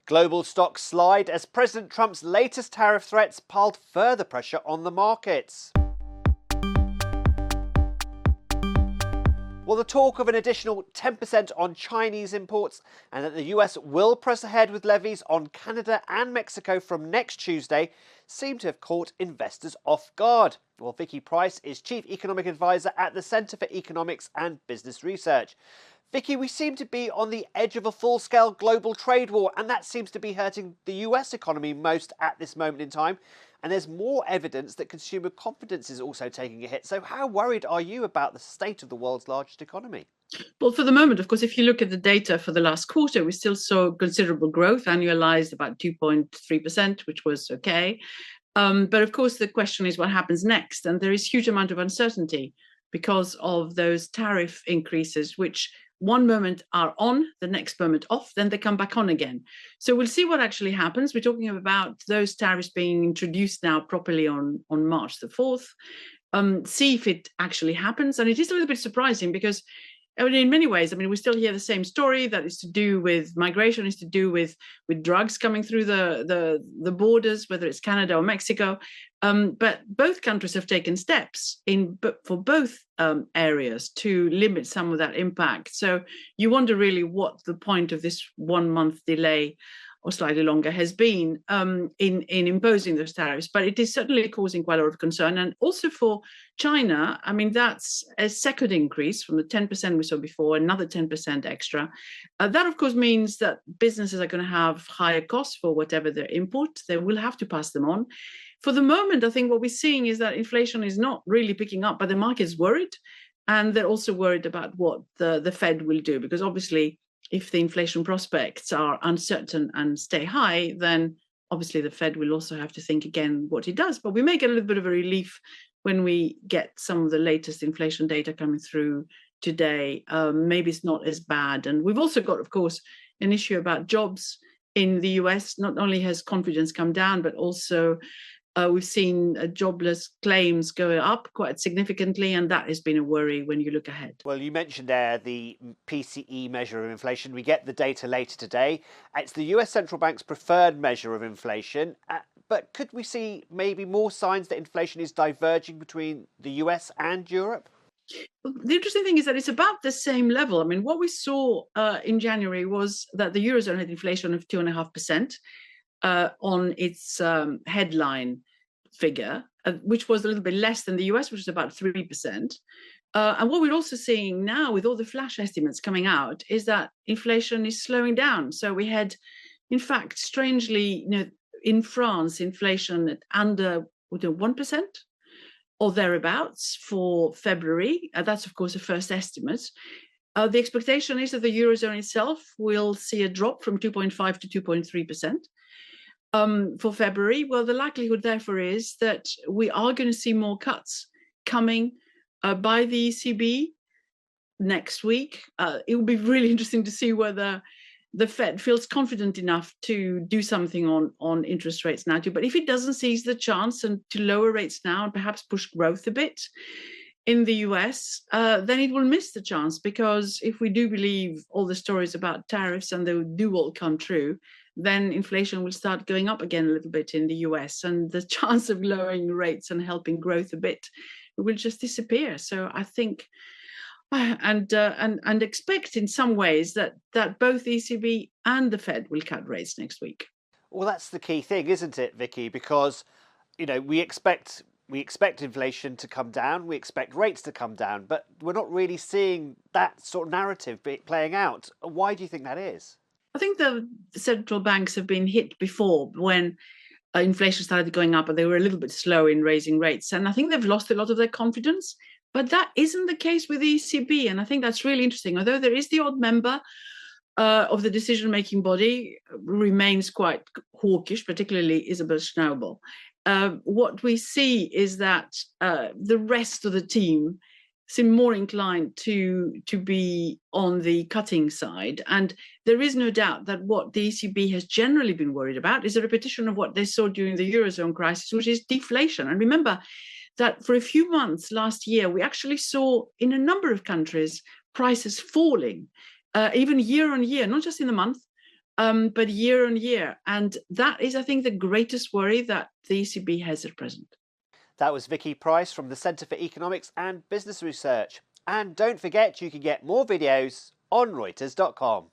Global stocks slide as President Trump's latest tariff threats piled further pressure on the markets. Well, the talk of an additional 10% on Chinese imports and that the US will press ahead with levies on Canada and Mexico from next Tuesday seem to have caught investors off guard. Well, Vicky Pryce is Chief Economic Advisor at the Centre for Economics and Business Research. Vicky, we seem to be on the edge of a full-scale global trade war, and that seems to be hurting the US economy most at this moment in time. And there's more evidence that consumer confidence is also taking a hit. So how worried are you about the state of the world's largest economy? Well, for the moment, of course, if you look at the data for the last quarter, we still saw considerable growth, annualized about 2.3%, which was okay. But of course, the question is what happens next? And there is a huge amount of uncertainty because of those tariff increases, which one moment are on, the next moment off, then they come back on again. So we'll see what actually happens. We're talking about those tariffs being introduced now properly on March the 4th. See if it actually happens. And it is a little bit surprising because in many ways, we still hear the same story that is to do with migration, is to do with drugs coming through the borders, whether it's Canada or Mexico. But both countries have taken steps for both areas to limit some of that impact. So you wonder really what the point of this 1 month delay or slightly longer has been in imposing those tariffs. But it is certainly causing quite a lot of concern. And also for China, that's a second increase from the 10% we saw before, another 10% extra. That, of course, means that businesses are going to have higher costs for whatever they import. They will have to pass them on. For the moment, I think what we're seeing is that inflation is not really picking up, but the market is worried. And they're also worried about what the Fed will do, because obviously, if the inflation prospects are uncertain and stay high, then obviously the Fed will also have to think again what it does. But we may get a little bit of a relief when we get some of the latest inflation data coming through today. Maybe it's not as bad. And we've also got, of course, an issue about jobs in the US. Not only has confidence come down, but also we've seen jobless claims go up quite significantly, and that has been a worry when you look ahead. Well, you mentioned there the PCE measure of inflation. We get the data later today. It's the US Central Bank's preferred measure of inflation. But could we see maybe more signs that inflation is diverging between the US and Europe? The interesting thing is that it's about the same level. What we saw in January was that the Eurozone had inflation of 2.5% on its headline figure, which was a little bit less than the US, which is about 3%. And what we're also seeing now with all the flash estimates coming out is that inflation is slowing down. So we had, in fact, strangely, in France, inflation at under 1% or thereabouts for February. That's, of course, the first estimate. The expectation is that the Eurozone itself will see a drop from 2.5 to 2.3%. For February. Well, the likelihood, therefore, is that we are going to see more cuts coming by the ECB next week. It will be really interesting to see whether the Fed feels confident enough to do something on interest rates now too. But if it doesn't seize the chance and to lower rates now and perhaps push growth a bit in the US, then it will miss the chance, because if we do believe all the stories about tariffs and they do all come true, then inflation will start going up again a little bit in the US, and the chance of lowering rates and helping growth a bit will just disappear. So I think and expect in some ways that both the ECB and the Fed will cut rates next week. Well, that's the key thing, isn't it, Vicky? Because we expect inflation to come down, we expect rates to come down, but we're not really seeing that sort of narrative playing out. Why do you think that is? I think the central banks have been hit before when inflation started going up, and they were a little bit slow in raising rates. And I think they've lost a lot of their confidence. But that isn't the case with the ECB. And I think that's really interesting. Although there is the odd member of the decision-making body remains quite hawkish, particularly Isabel Schnabel. What we see is that the rest of the team seem more inclined to be on the cutting side. And there is no doubt that what the ECB has generally been worried about is a repetition of what they saw during the Eurozone crisis, which is deflation. And remember that for a few months last year, we actually saw in a number of countries prices falling, even year on year, not just in the month, but year on year. And that is, I think, the greatest worry that the ECB has at present. That was Vicky Pryce from the Centre for Economics and Business Research. And don't forget, you can get more videos on Reuters.com.